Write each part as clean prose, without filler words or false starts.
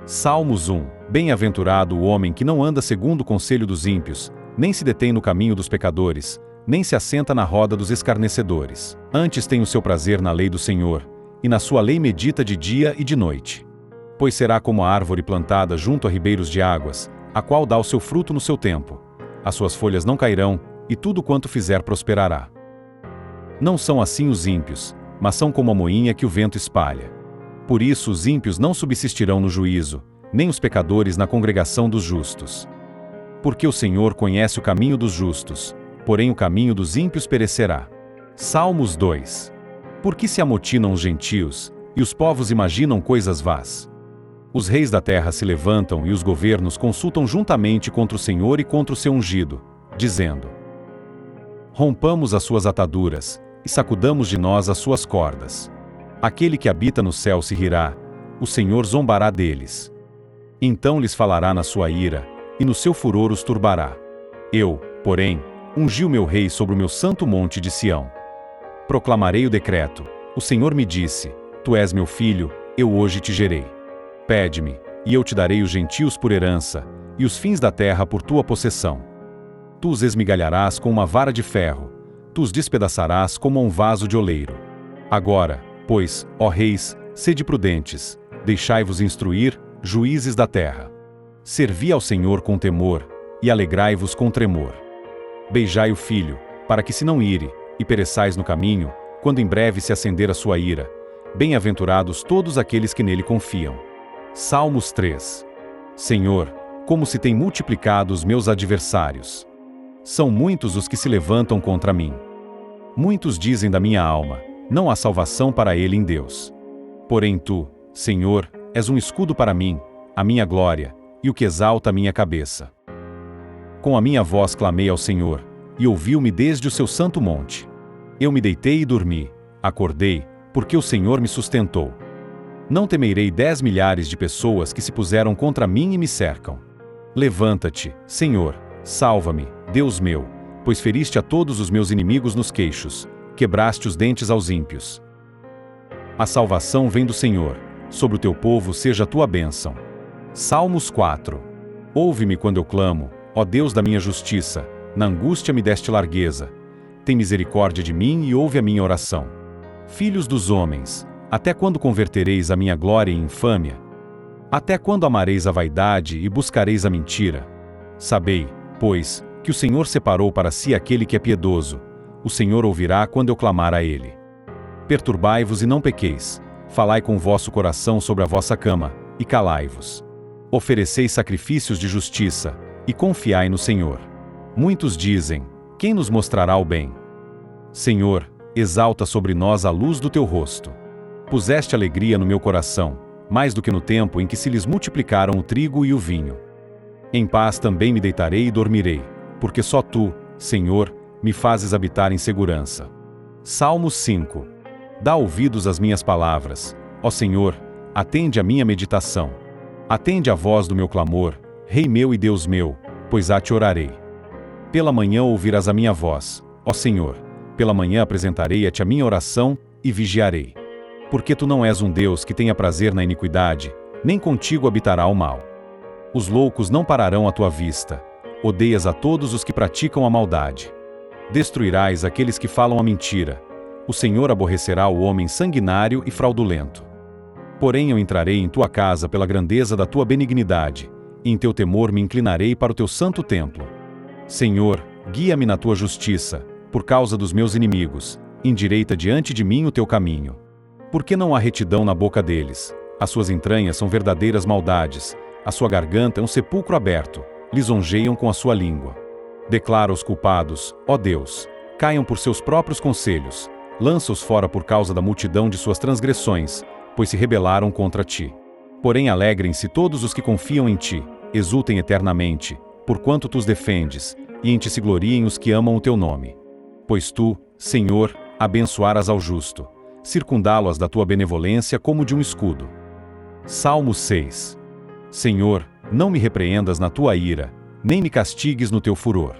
Salmos 1. Bem-aventurado o homem que não anda segundo o conselho dos ímpios, nem se detém no caminho dos pecadores, nem se assenta na roda dos escarnecedores. Antes tem o seu prazer na lei do Senhor, e na sua lei medita de dia e de noite. Pois será como a árvore plantada junto a ribeiros de águas, a qual dá o seu fruto no seu tempo. As suas folhas não cairão, e tudo quanto fizer prosperará. Não são assim os ímpios, mas são como a moinha que o vento espalha. Por isso os ímpios não subsistirão no juízo, nem os pecadores na congregação dos justos. Porque o Senhor conhece o caminho dos justos, porém o caminho dos ímpios perecerá. Salmos 2. Por que se amotinam os gentios, e os povos imaginam coisas vãs? Os reis da terra se levantam e os governos consultam juntamente contra o Senhor e contra o seu ungido, dizendo: rompamos as suas ataduras, e sacudamos de nós as suas cordas. Aquele que habita no céu se rirá, o Senhor zombará deles. Então lhes falará na sua ira, e no seu furor os turbará. Eu, porém, ungi o meu rei sobre o meu santo monte de Sião. Proclamarei o decreto. O Senhor me disse: tu és meu filho, eu hoje te gerei. Pede-me, e eu te darei os gentios por herança, e os fins da terra por tua possessão. Tu os esmigalharás com uma vara de ferro, tu os despedaçarás como um vaso de oleiro. Agora, pois, ó reis, sede prudentes, deixai-vos instruir, juízes da terra. Servi ao Senhor com temor, e alegrai-vos com tremor. Beijai o filho, para que se não ire, e pereçais no caminho, quando em breve se acender a sua ira. Bem-aventurados todos aqueles que nele confiam. Salmos 3. Senhor, como se têm multiplicado os meus adversários. São muitos os que se levantam contra mim. Muitos dizem da minha alma: não há salvação para ele em Deus. Porém tu, Senhor, és um escudo para mim, a minha glória, e o que exalta a minha cabeça. Com a minha voz clamei ao Senhor, e ouviu-me desde o seu santo monte. Eu me deitei e dormi, acordei, porque o Senhor me sustentou. Não temerei 10 milhares de pessoas que se puseram contra mim e me cercam. Levanta-te, Senhor, salva-me, Deus meu, pois feriste a todos os meus inimigos nos queixos, quebraste os dentes aos ímpios. A salvação vem do Senhor, sobre o teu povo seja a tua bênção. Salmos 4. Ouve-me quando eu clamo, ó Deus da minha justiça, na angústia me deste largueza. Tem misericórdia de mim e ouve a minha oração. Filhos dos homens, até quando convertereis a minha glória em infâmia? Até quando amareis a vaidade e buscareis a mentira? Sabei, pois, que o Senhor separou para si aquele que é piedoso. O Senhor ouvirá quando eu clamar a ele. Perturbai-vos e não pequeis. Falai com o vosso coração sobre a vossa cama, e calai-vos. Ofereceis sacrifícios de justiça, e confiai no Senhor. Muitos dizem: quem nos mostrará o bem? Senhor, exalta sobre nós a luz do teu rosto. Puseste alegria no meu coração, mais do que no tempo em que se lhes multiplicaram o trigo e o vinho. Em paz também me deitarei e dormirei, porque só tu, Senhor, me fazes habitar em segurança. Salmos 5. Dá ouvidos às minhas palavras, ó Senhor, atende a minha meditação. Atende a voz do meu clamor, Rei meu e Deus meu, pois a te orarei. Pela manhã ouvirás a minha voz, ó Senhor, pela manhã apresentarei-te a minha oração e vigiarei. Porque tu não és um Deus que tenha prazer na iniquidade, nem contigo habitará o mal. Os loucos não pararão à tua vista, odeias a todos os que praticam a maldade. Destruirás aqueles que falam a mentira. O Senhor aborrecerá o homem sanguinário e fraudulento. Porém eu entrarei em tua casa pela grandeza da tua benignidade, e em teu temor me inclinarei para o teu santo templo. Senhor, guia-me na tua justiça, por causa dos meus inimigos, endireita diante de mim o teu caminho. Porque não há retidão na boca deles, as suas entranhas são verdadeiras maldades, a sua garganta é um sepulcro aberto, lisonjeiam com a sua língua. Declara os culpados, ó Deus, caiam por seus próprios conselhos, lança-os fora por causa da multidão de suas transgressões, pois se rebelaram contra ti. Porém alegrem-se todos os que confiam em ti, exultem eternamente, porquanto tu os defendes, e em ti se gloriem os que amam o teu nome. Pois tu, Senhor, abençoarás ao justo, circundá-lo-as da tua benevolência como de um escudo. Salmo 6. Senhor, não me repreendas na tua ira, nem me castigues no teu furor.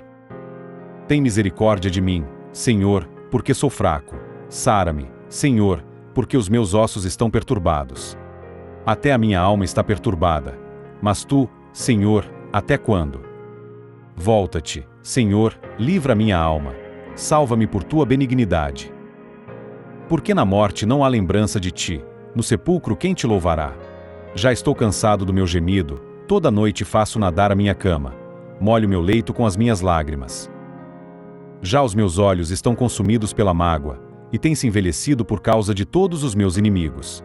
Tem misericórdia de mim, Senhor, porque sou fraco. Sara-me, Senhor, porque os meus ossos estão perturbados. Até a minha alma está perturbada. Mas tu, Senhor, até quando? Volta-te, Senhor, livra minha alma. Salva-me por tua benignidade. Porque na morte não há lembrança de ti, no sepulcro quem te louvará? Já estou cansado do meu gemido, toda noite faço nadar a minha cama. Molho meu leito com as minhas lágrimas. Já os meus olhos estão consumidos pela mágoa, e têm-se envelhecido por causa de todos os meus inimigos.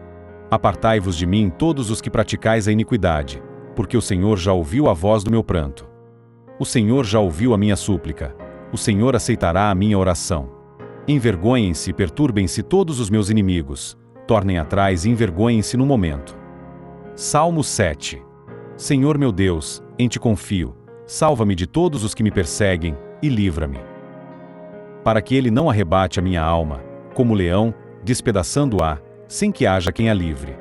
Apartai-vos de mim todos os que praticais a iniquidade, porque o Senhor já ouviu a voz do meu pranto. O Senhor já ouviu a minha súplica, o Senhor aceitará a minha oração. Envergonhem-se e perturbem-se todos os meus inimigos, tornem atrás e envergonhem-se no momento. Salmo 7. Senhor meu Deus, em ti confio, salva-me de todos os que me perseguem, e livra-me. Para que ele não arrebate a minha alma, como leão, despedaçando-a, sem que haja quem a livre.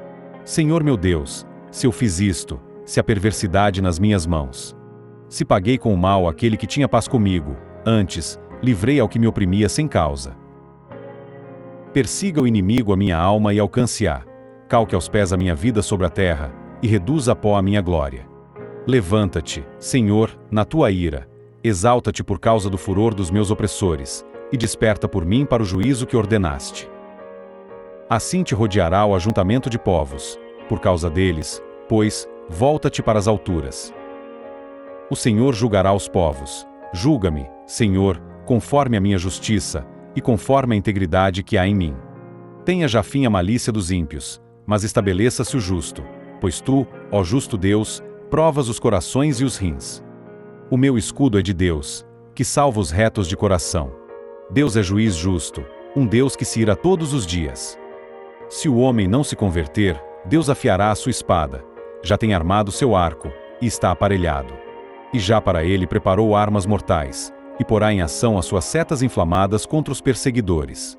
Senhor meu Deus, se eu fiz isto, se a perversidade nas minhas mãos. Se paguei com o mal aquele que tinha paz comigo, antes, livrei ao que me oprimia sem causa. Persiga o inimigo a minha alma e alcance-a, calque aos pés a minha vida sobre a terra, e reduza a pó a minha glória. Levanta-te, Senhor, na tua ira, exalta-te por causa do furor dos meus opressores, e desperta por mim para o juízo que ordenaste. Assim te rodeará o ajuntamento de povos, por causa deles, pois, volta-te para as alturas. O Senhor julgará os povos. Julga-me, Senhor, conforme a minha justiça, e conforme a integridade que há em mim. Tenha já fim a malícia dos ímpios, mas estabeleça-se o justo, pois tu, ó justo Deus, provas os corações e os rins. O meu escudo é de Deus, que salva os retos de coração. Deus é juiz justo, um Deus que se ira todos os dias. Se o homem não se converter, Deus afiará a sua espada, já tem armado seu arco, e está aparelhado. E já para ele preparou armas mortais, e porá em ação as suas setas inflamadas contra os perseguidores.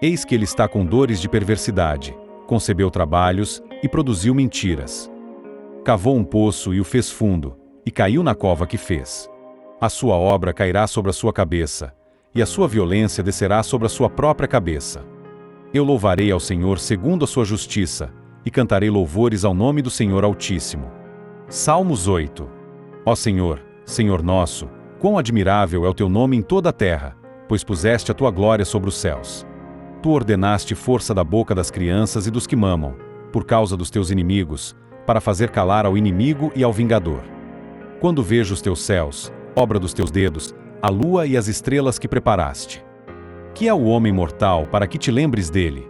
Eis que ele está com dores de perversidade, concebeu trabalhos, e produziu mentiras. Cavou um poço e o fez fundo, e caiu na cova que fez. A sua obra cairá sobre a sua cabeça, e a sua violência descerá sobre a sua própria cabeça. Eu louvarei ao Senhor segundo a sua justiça, e cantarei louvores ao nome do Senhor Altíssimo. Salmos 8. Ó Senhor, Senhor nosso, quão admirável é o teu nome em toda a terra, pois puseste a tua glória sobre os céus. Tu ordenaste força da boca das crianças e dos que mamam, por causa dos teus inimigos, para fazer calar ao inimigo e ao vingador. Quando vejo os teus céus, obra dos teus dedos, a lua e as estrelas que preparaste. Que é o homem mortal para que te lembres dele?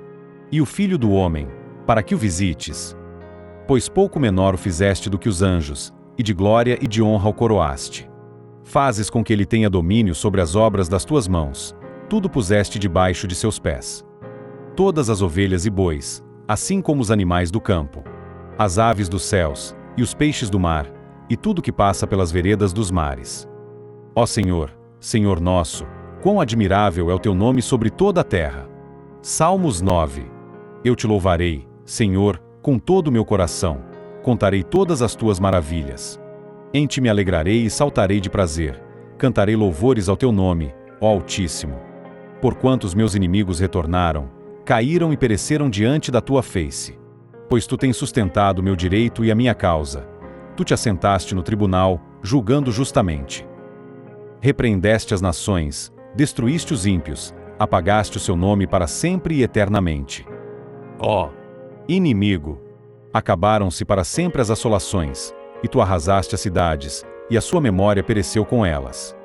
E o filho do homem, para que o visites? Pois pouco menor o fizeste do que os anjos, e de glória e de honra o coroaste. Fazes com que ele tenha domínio sobre as obras das tuas mãos, tudo puseste debaixo de seus pés. Todas as ovelhas e bois, assim como os animais do campo, as aves dos céus, e os peixes do mar, e tudo que passa pelas veredas dos mares. Ó Senhor, Senhor nosso, quão admirável é o teu nome sobre toda a terra. Salmos 9. Eu te louvarei, Senhor, com todo o meu coração, contarei todas as tuas maravilhas. Em ti me alegrarei e saltarei de prazer, cantarei louvores ao teu nome, ó Altíssimo. Porquanto os meus inimigos retornaram, caíram e pereceram diante da tua face. Pois tu tens sustentado o meu direito e a minha causa. Tu te assentaste no tribunal, julgando justamente. Repreendeste as nações, destruíste os ímpios, apagaste o seu nome para sempre e eternamente. Ó inimigo! Acabaram-se para sempre as assolações, e tu arrasaste as cidades, e a sua memória pereceu com elas.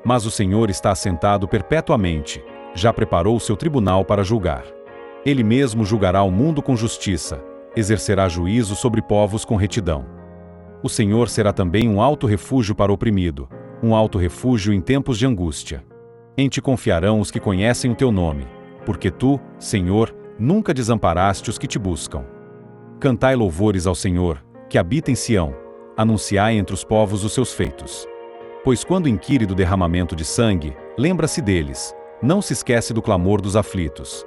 Mas o Senhor está assentado perpetuamente, já preparou o seu tribunal para julgar. Ele mesmo julgará o mundo com justiça, exercerá juízo sobre povos com retidão. O Senhor será também um alto refúgio para o oprimido, um alto refúgio em tempos de angústia. Em ti confiarão os que conhecem o teu nome, porque tu, Senhor, nunca desamparaste os que te buscam. Cantai louvores ao Senhor, que habita em Sião, anunciai entre os povos os seus feitos. Pois quando inquire do derramamento de sangue, lembra-se deles, não se esquece do clamor dos aflitos.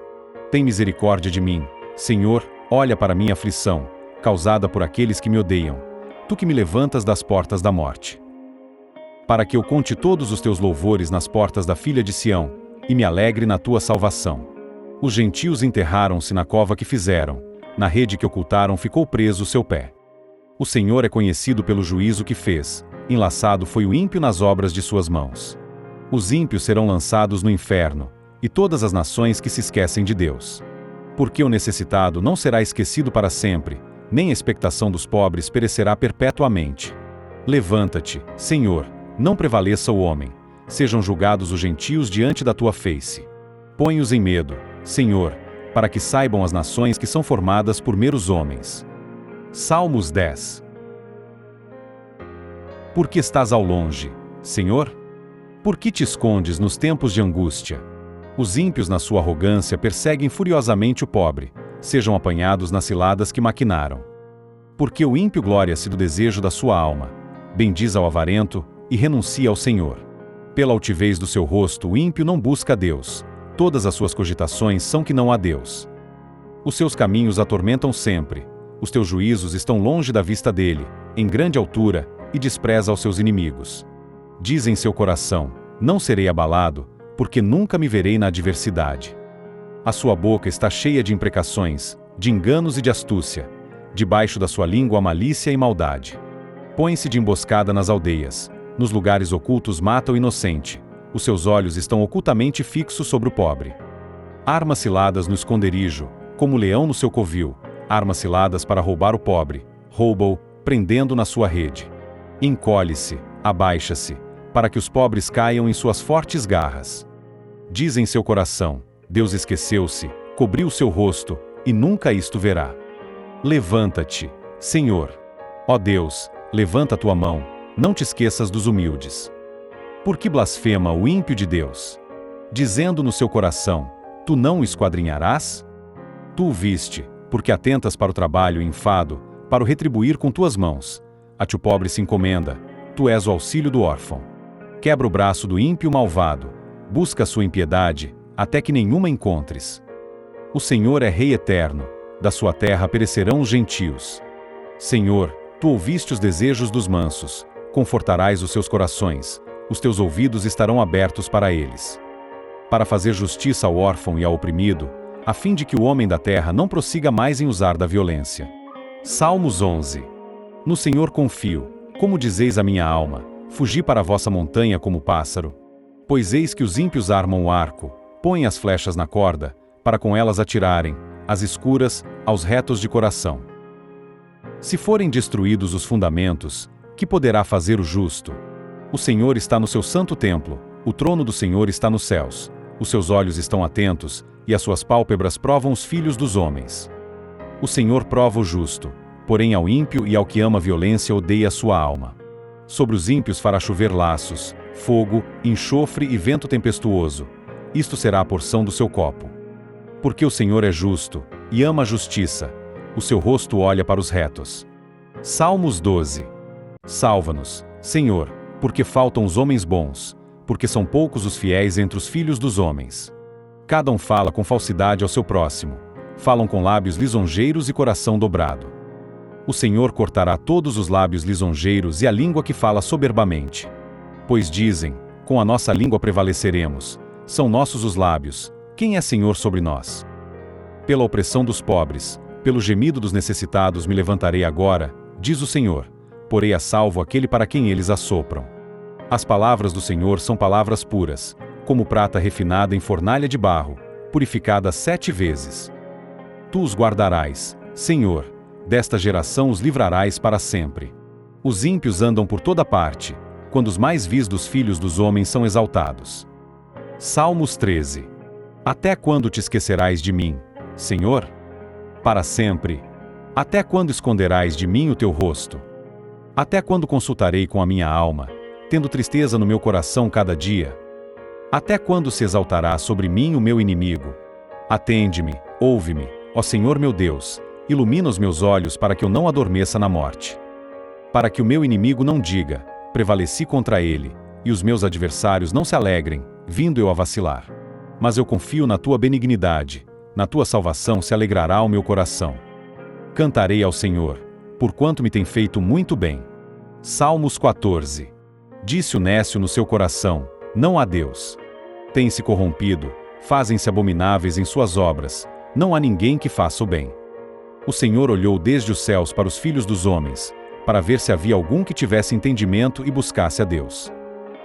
Tem misericórdia de mim, Senhor, olha para minha aflição, causada por aqueles que me odeiam, tu que me levantas das portas da morte. Para que eu conte todos os teus louvores nas portas da filha de Sião, e me alegre na tua salvação. Os gentios enterraram-se na cova que fizeram, Na rede que ocultaram ficou preso o seu pé. O Senhor é conhecido pelo juízo que fez, enlaçado foi o ímpio nas obras de suas mãos. Os ímpios serão lançados no inferno, e todas as nações que se esquecem de Deus. Porque o necessitado não será esquecido para sempre, nem a expectação dos pobres perecerá perpetuamente. Levanta-te, Senhor, não prevaleça o homem, sejam julgados os gentios diante da tua face. Põe-os em medo, Senhor, para que saibam as nações que são formadas por meros homens. Salmos 10. Por que estás ao longe, Senhor? Por que te escondes nos tempos de angústia? Os ímpios na sua arrogância perseguem furiosamente o pobre, sejam apanhados nas ciladas que maquinaram. Porque o ímpio gloria-se do desejo da sua alma, bendiz ao avarento e renuncia ao Senhor. Pela altivez do seu rosto o ímpio não busca a Deus, todas as suas cogitações são que não há Deus. Os seus caminhos atormentam sempre, os teus juízos estão longe da vista dele, em grande altura, e despreza aos seus inimigos. Diz em seu coração, não serei abalado, porque nunca me verei na adversidade. A sua boca está cheia de imprecações, de enganos e de astúcia. Debaixo da sua língua a malícia e maldade. Põe-se de emboscada nas aldeias, nos lugares ocultos mata o inocente. Os seus olhos estão ocultamente fixos sobre o pobre. Arma ciladas no esconderijo, como o leão no seu covil, arma ciladas para roubar o pobre, rouba-o, prendendo na sua rede. Encolhe-se, abaixa-se, para que os pobres caiam em suas fortes garras. Diz em seu coração, Deus esqueceu-se, cobriu seu rosto, e nunca isto verá. Levanta-te, Senhor. Ó Deus, levanta tua mão, não te esqueças dos humildes. Por que blasfema o ímpio de Deus? Dizendo no seu coração, tu não o esquadrinharás? Tu o viste, porque atentas para o trabalho e enfado, para o retribuir com tuas mãos. A ti o pobre se encomenda, tu és o auxílio do órfão. Quebra o braço do ímpio malvado, busca a sua impiedade, até que nenhuma encontres. O Senhor é Rei eterno, da sua terra perecerão os gentios. Senhor, tu ouviste os desejos dos mansos, confortarás os seus corações, os teus ouvidos estarão abertos para eles. Para fazer justiça ao órfão e ao oprimido, a fim de que o homem da terra não prossiga mais em usar da violência. Salmos 11. No Senhor confio, como dizeis a minha alma, fugi para a vossa montanha como pássaro. Pois eis que os ímpios armam o arco, põem as flechas na corda, para com elas atirarem, às escuras, aos retos de coração. Se forem destruídos os fundamentos, que poderá fazer o justo? O Senhor está no seu santo templo, o trono do Senhor está nos céus, os seus olhos estão atentos, e as suas pálpebras provam os filhos dos homens. O Senhor prova o justo, porém ao ímpio e ao que ama a violência odeia a sua alma. Sobre os ímpios fará chover laços, fogo, enxofre e vento tempestuoso. Isto será a porção do seu copo. Porque o Senhor é justo, e ama a justiça, o seu rosto olha para os retos. Salmos 12. Salva-nos, Senhor, porque faltam os homens bons, porque são poucos os fiéis entre os filhos dos homens. Cada um fala com falsidade ao seu próximo, falam com lábios lisonjeiros e coração dobrado. O Senhor cortará todos os lábios lisonjeiros e a língua que fala soberbamente. Pois dizem, com a nossa língua prevaleceremos, são nossos os lábios, quem é Senhor sobre nós? Pela opressão dos pobres, pelo gemido dos necessitados me levantarei agora, diz o Senhor, porei a salvo aquele para quem eles assopram. As palavras do Senhor são palavras puras, como prata refinada em fornalha de barro, purificada 7 vezes. Tu os guardarás, Senhor, desta geração os livrarás para sempre. Os ímpios andam por toda parte, quando os mais vis dos filhos dos homens são exaltados. Salmos 13. Até quando te esquecerás de mim, Senhor? Para sempre. Até quando esconderás de mim o teu rosto? Até quando consultarei com a minha alma, tendo tristeza no meu coração cada dia? Até quando se exaltará sobre mim o meu inimigo? Atende-me, ouve-me, ó Senhor meu Deus, ilumina os meus olhos para que eu não adormeça na morte. Para que o meu inimigo não diga, prevaleci contra ele, e os meus adversários não se alegrem, vindo eu a vacilar. Mas eu confio na tua benignidade, na tua salvação se alegrará o meu coração. Cantarei ao Senhor, porquanto me tem feito muito bem. Salmos 14. Disse o nécio no seu coração, não há Deus. Tem-se corrompido, fazem-se abomináveis em suas obras, não há ninguém que faça o bem. O Senhor olhou desde os céus para os filhos dos homens, para ver se havia algum que tivesse entendimento e buscasse a Deus.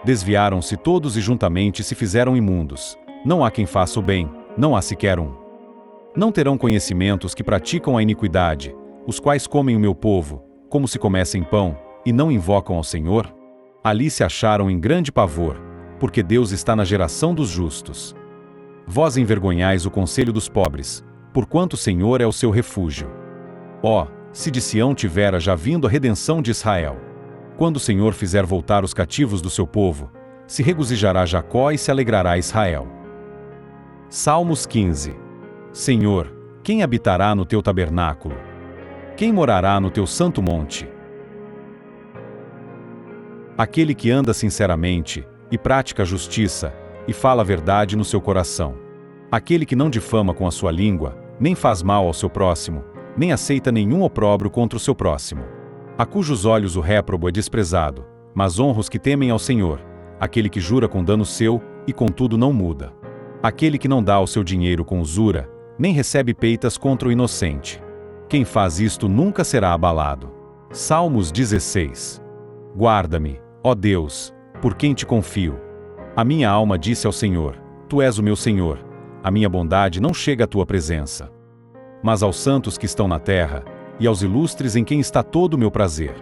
Desviaram-se todos e juntamente se fizeram imundos. Não há quem faça o bem, não há sequer um. Não terão conhecimento os que praticam a iniquidade, os quais comem o meu povo, como se comessem pão, e não invocam ao Senhor? Ali se acharam em grande pavor, porque Deus está na geração dos justos. Vós envergonhais o conselho dos pobres, porquanto o Senhor é o seu refúgio. Ó, se de Sião tivera já vindo a redenção de Israel! Quando o Senhor fizer voltar os cativos do seu povo, se regozijará Jacó e se alegrará Israel. Salmos 15. Senhor, quem habitará no teu tabernáculo? Quem morará no teu santo monte? Aquele que anda sinceramente, e pratica a justiça, e fala a verdade no seu coração. Aquele que não difama com a sua língua, nem faz mal ao seu próximo, nem aceita nenhum opróbrio contra o seu próximo. A cujos olhos o réprobo é desprezado, mas honra os que temem ao Senhor, aquele que jura com dano seu, e contudo não muda. Aquele que não dá o seu dinheiro com usura, nem recebe peitas contra o inocente. Quem faz isto nunca será abalado. Salmos 16. Guarda-me, ó Deus, por quem te confio. A minha alma disse ao Senhor, Tu és o meu Senhor, a minha bondade não chega à tua presença. Mas aos santos que estão na terra, e aos ilustres em quem está todo o meu prazer.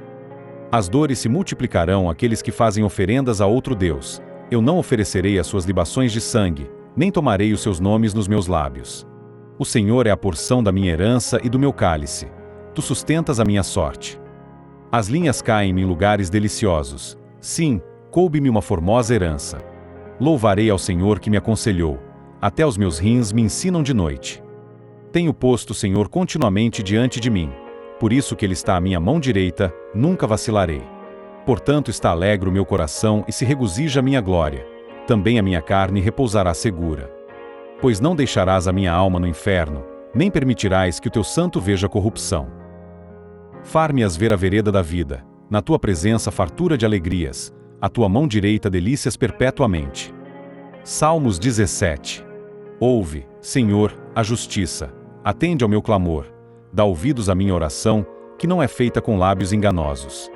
As dores se multiplicarão àqueles que fazem oferendas a outro Deus. Eu não oferecerei as suas libações de sangue, nem tomarei os seus nomes nos meus lábios. O Senhor é a porção da minha herança e do meu cálice. Tu sustentas a minha sorte. As linhas caem-me em lugares deliciosos. Sim, coube-me uma formosa herança. Louvarei ao Senhor que me aconselhou. Até os meus rins me ensinam de noite. Tenho posto o Senhor continuamente diante de mim. Por isso que Ele está à minha mão direita, nunca vacilarei. Portanto está alegre o meu coração e se regozija a minha glória. Também a minha carne repousará segura. Pois não deixarás a minha alma no inferno, nem permitirás que o teu santo veja corrupção. Far-me-as ver a vereda da vida, na tua presença fartura de alegrias, a tua mão direita delícias perpetuamente. Salmos 17. Ouve, Senhor, a justiça, atende ao meu clamor, dá ouvidos à minha oração, que não é feita com lábios enganosos.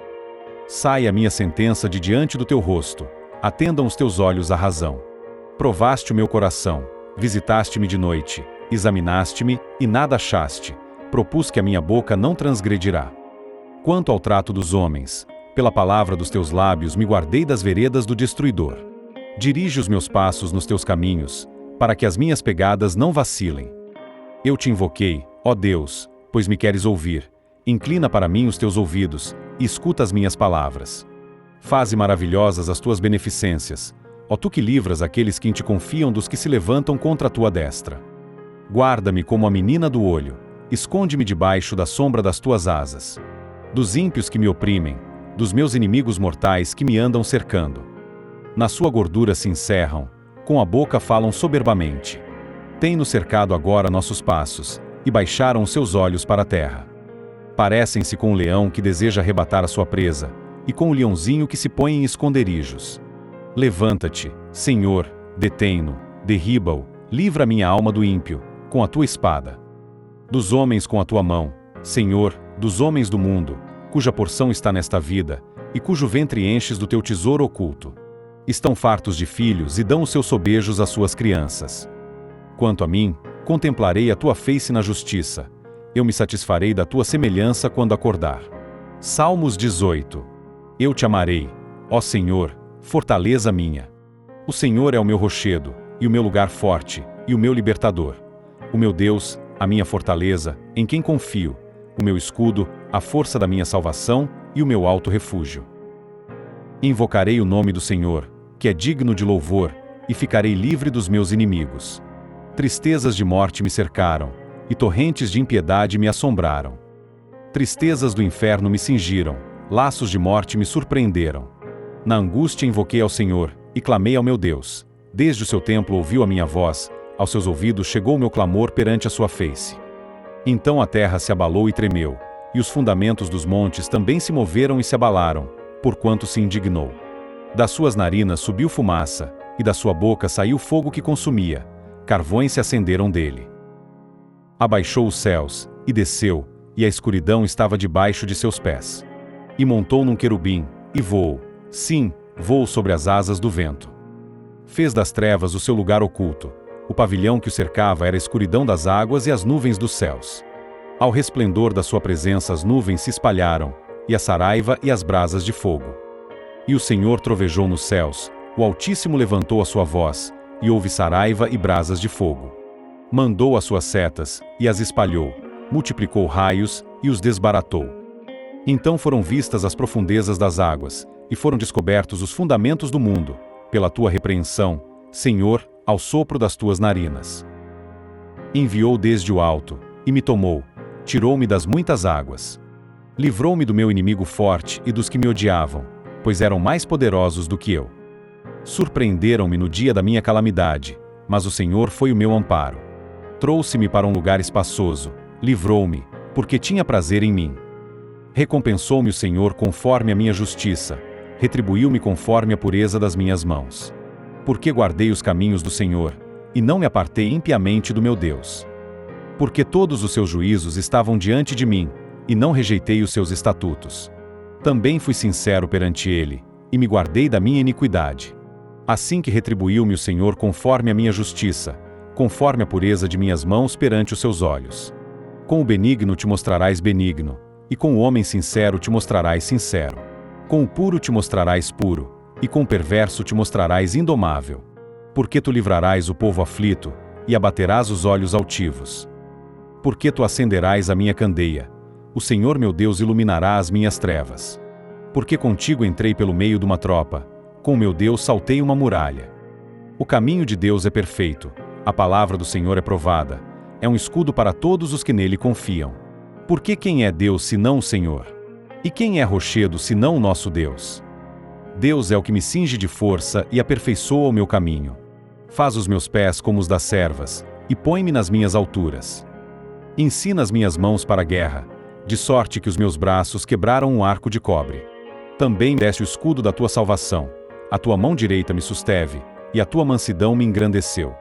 Sai a minha sentença de diante do teu rosto, atendam os teus olhos à razão. Provaste o meu coração, visitaste-me de noite, examinaste-me, e nada achaste, propus que a minha boca não transgredirá. Quanto ao trato dos homens, pela palavra dos teus lábios me guardei das veredas do destruidor. Dirige os meus passos nos teus caminhos, para que as minhas pegadas não vacilem. Eu te invoquei, ó Deus, pois me queres ouvir. Inclina para mim os teus ouvidos, e escuta as minhas palavras. Faze maravilhosas as tuas beneficências, ó tu que livras aqueles que em ti confiam dos que se levantam contra a tua destra. Guarda-me como a menina do olho, esconde-me debaixo da sombra das tuas asas. Dos ímpios que me oprimem, dos meus inimigos mortais que me andam cercando. Na sua gordura se encerram, com a boca falam soberbamente. Têm-nos cercado agora nossos passos, e baixaram os seus olhos para a terra. Parecem-se com o leão que deseja arrebatar a sua presa, e com o leãozinho que se põe em esconderijos. Levanta-te, Senhor, detém-no, derriba-o, livra minha alma do ímpio, com a tua espada. Dos homens com a tua mão, Senhor, dos homens do mundo, cuja porção está nesta vida, e cujo ventre enches do teu tesouro oculto. Estão fartos de filhos e dão os seus sobejos às suas crianças. Quanto a mim, contemplarei a tua face na justiça. Eu me satisfarei da tua semelhança quando acordar. Salmos 18. Eu te amarei, ó Senhor, fortaleza minha. O Senhor é o meu rochedo, e o meu lugar forte, e o meu libertador. O meu Deus, a minha fortaleza, em quem confio, o meu escudo, a força da minha salvação, e o meu alto refúgio. Invocarei o nome do Senhor, que é digno de louvor, e ficarei livre dos meus inimigos. Tristezas de morte me cercaram, e torrentes de impiedade me assombraram. Tristezas do inferno me cingiram, laços de morte me surpreenderam. Na angústia invoquei ao Senhor, e clamei ao meu Deus. Desde o seu templo ouviu a minha voz, aos seus ouvidos chegou o meu clamor perante a sua face. Então a terra se abalou e tremeu, e os fundamentos dos montes também se moveram e se abalaram, porquanto se indignou. Das suas narinas subiu fumaça, e da sua boca saiu fogo que consumia, carvões se acenderam dele. Abaixou os céus, e desceu, e a escuridão estava debaixo de seus pés. E montou num querubim, e voou. Sim, voou sobre as asas do vento. Fez das trevas o seu lugar oculto. O pavilhão que o cercava era a escuridão das águas e as nuvens dos céus. Ao resplendor da sua presença as nuvens se espalharam, e a saraiva e as brasas de fogo. E o Senhor trovejou nos céus, o Altíssimo levantou a sua voz, e houve saraiva e brasas de fogo. Mandou as suas setas, e as espalhou, multiplicou raios, e os desbaratou. Então foram vistas as profundezas das águas, e foram descobertos os fundamentos do mundo, pela tua repreensão, Senhor, ao sopro das tuas narinas. Enviou desde o alto, e me tomou, tirou-me das muitas águas. Livrou-me do meu inimigo forte e dos que me odiavam, pois eram mais poderosos do que eu. Surpreenderam-me no dia da minha calamidade, mas o Senhor foi o meu amparo. Trouxe-me para um lugar espaçoso, livrou-me, porque tinha prazer em mim. Recompensou-me o Senhor conforme a minha justiça, retribuiu-me conforme a pureza das minhas mãos. Porque guardei os caminhos do Senhor, e não me apartei impiamente do meu Deus. Porque todos os seus juízos estavam diante de mim, e não rejeitei os seus estatutos. Também fui sincero perante ele, e me guardei da minha iniquidade. Assim que retribuiu-me o Senhor conforme a minha justiça, conforme a pureza de minhas mãos perante os seus olhos. Com o benigno te mostrarás benigno, e com o homem sincero te mostrarás sincero. Com o puro te mostrarás puro, e com o perverso te mostrarás indomável. Porque tu livrarás o povo aflito, e abaterás os olhos altivos. Porque tu acenderás a minha candeia, o Senhor meu Deus iluminará as minhas trevas. Porque contigo entrei pelo meio de uma tropa, com meu Deus saltei uma muralha. O caminho de Deus é perfeito, a palavra do Senhor é provada, é um escudo para todos os que nele confiam. Porque quem é Deus senão o Senhor? E quem é rochedo senão o nosso Deus? Deus é o que me cinge de força e aperfeiçoa o meu caminho. Faz os meus pés como os das servas, e põe-me nas minhas alturas. Ensina as minhas mãos para a guerra, de sorte que os meus braços quebraram um arco de cobre. Também deste o escudo da tua salvação, a tua mão direita me susteve, e a tua mansidão me engrandeceu.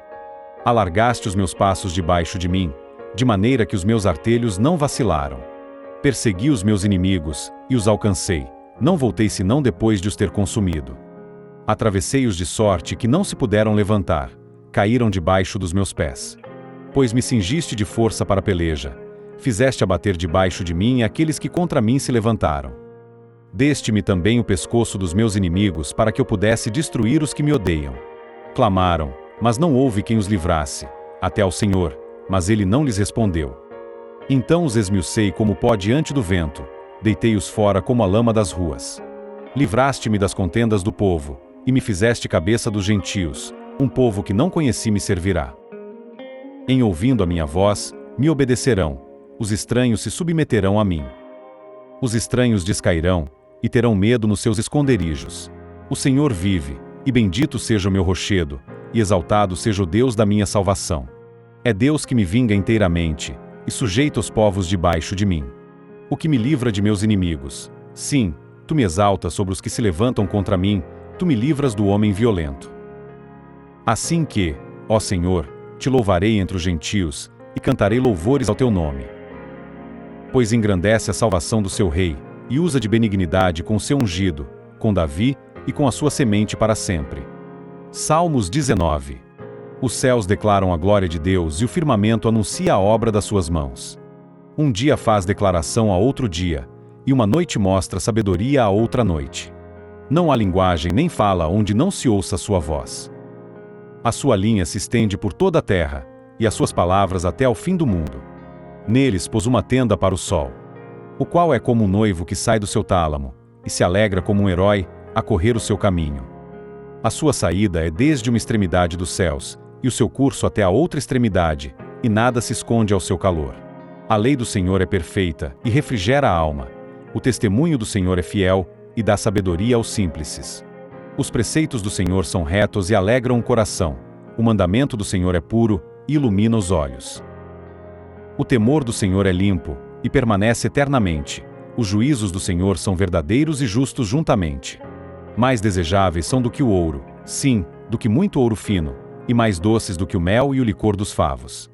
Alargaste os meus passos debaixo de mim, de maneira que os meus artelhos não vacilaram. Persegui os meus inimigos, e os alcancei, não voltei senão depois de os ter consumido. Atravessei-os de sorte que não se puderam levantar, caíram debaixo dos meus pés. Pois me cingiste de força para a peleja, fizeste abater debaixo de mim aqueles que contra mim se levantaram. Deste-me também o pescoço dos meus inimigos para que eu pudesse destruir os que me odeiam. Clamaram, mas não houve quem os livrasse, até ao Senhor, mas ele não lhes respondeu. Então os esmiucei como pó diante do vento, deitei-os fora como a lama das ruas. Livraste-me das contendas do povo, e me fizeste cabeça dos gentios, um povo que não conheci me servirá. Em ouvindo a minha voz, me obedecerão, os estranhos se submeterão a mim. Os estranhos descairão, e terão medo nos seus esconderijos. O Senhor vive, e bendito seja o meu rochedo, e exaltado seja o Deus da minha salvação. É Deus que me vinga inteiramente, e sujeita os povos debaixo de mim. O que me livra de meus inimigos. Sim, tu me exaltas sobre os que se levantam contra mim, tu me livras do homem violento. Assim que, ó Senhor, te louvarei entre os gentios, e cantarei louvores ao teu nome. Pois engrandece a salvação do seu rei, e usa de benignidade com o seu ungido, com Davi e com a sua semente para sempre. Salmos 19. Os céus declaram a glória de Deus e o firmamento anuncia a obra das suas mãos. Um dia faz declaração a outro dia, e uma noite mostra sabedoria a outra noite. Não há linguagem nem fala onde não se ouça a sua voz. A sua linha se estende por toda a terra, e as suas palavras até ao fim do mundo. Neles pôs uma tenda para o sol, o qual é como um noivo que sai do seu tálamo, e se alegra como um herói, a correr o seu caminho. A sua saída é desde uma extremidade dos céus, e o seu curso até a outra extremidade, e nada se esconde ao seu calor. A lei do Senhor é perfeita, e refrigera a alma. O testemunho do Senhor é fiel, e dá sabedoria aos simples. Os preceitos do Senhor são retos e alegram o coração. O mandamento do Senhor é puro, e ilumina os olhos. O temor do Senhor é limpo, e permanece eternamente. Os juízos do Senhor são verdadeiros e justos juntamente. Mais desejáveis são do que o ouro, sim, do que muito ouro fino, e mais doces do que o mel e o licor dos favos.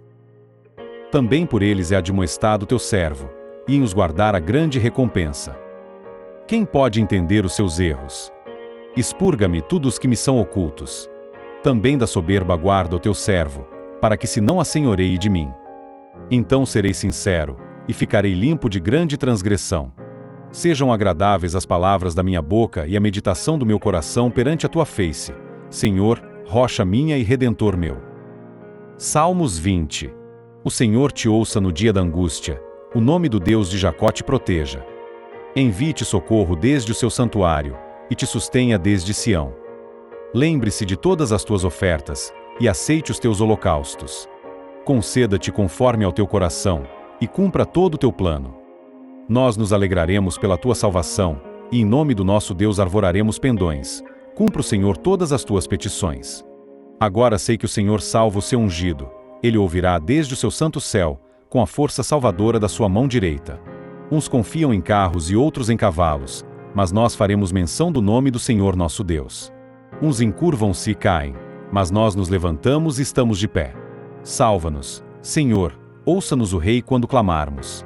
Também por eles é admoestado teu servo, e em os guardar a grande recompensa. Quem pode entender os seus erros? Expurga-me tudo os que me são ocultos. Também da soberba guarda o teu servo, para que se não assenhoreie de mim. Então serei sincero, e ficarei limpo de grande transgressão. Sejam agradáveis as palavras da minha boca e a meditação do meu coração perante a tua face, Senhor, rocha minha e redentor meu. Salmos 20. O Senhor te ouça no dia da angústia, o nome do Deus de Jacó te proteja. Envie-te socorro desde o seu santuário, e te sustenha desde Sião. Lembre-se de todas as tuas ofertas, e aceite os teus holocaustos. Conceda-te conforme ao teu coração, e cumpra todo o teu plano. Nós nos alegraremos pela tua salvação, e em nome do nosso Deus arvoraremos pendões. Cumpra o Senhor todas as tuas petições. Agora sei que o Senhor salva o seu ungido. Ele ouvirá desde o seu santo céu, com a força salvadora da sua mão direita. Uns confiam em carros e outros em cavalos, mas nós faremos menção do nome do Senhor nosso Deus. Uns encurvam-se e caem, mas nós nos levantamos e estamos de pé. Salva-nos, Senhor, ouça-nos o Rei quando clamarmos.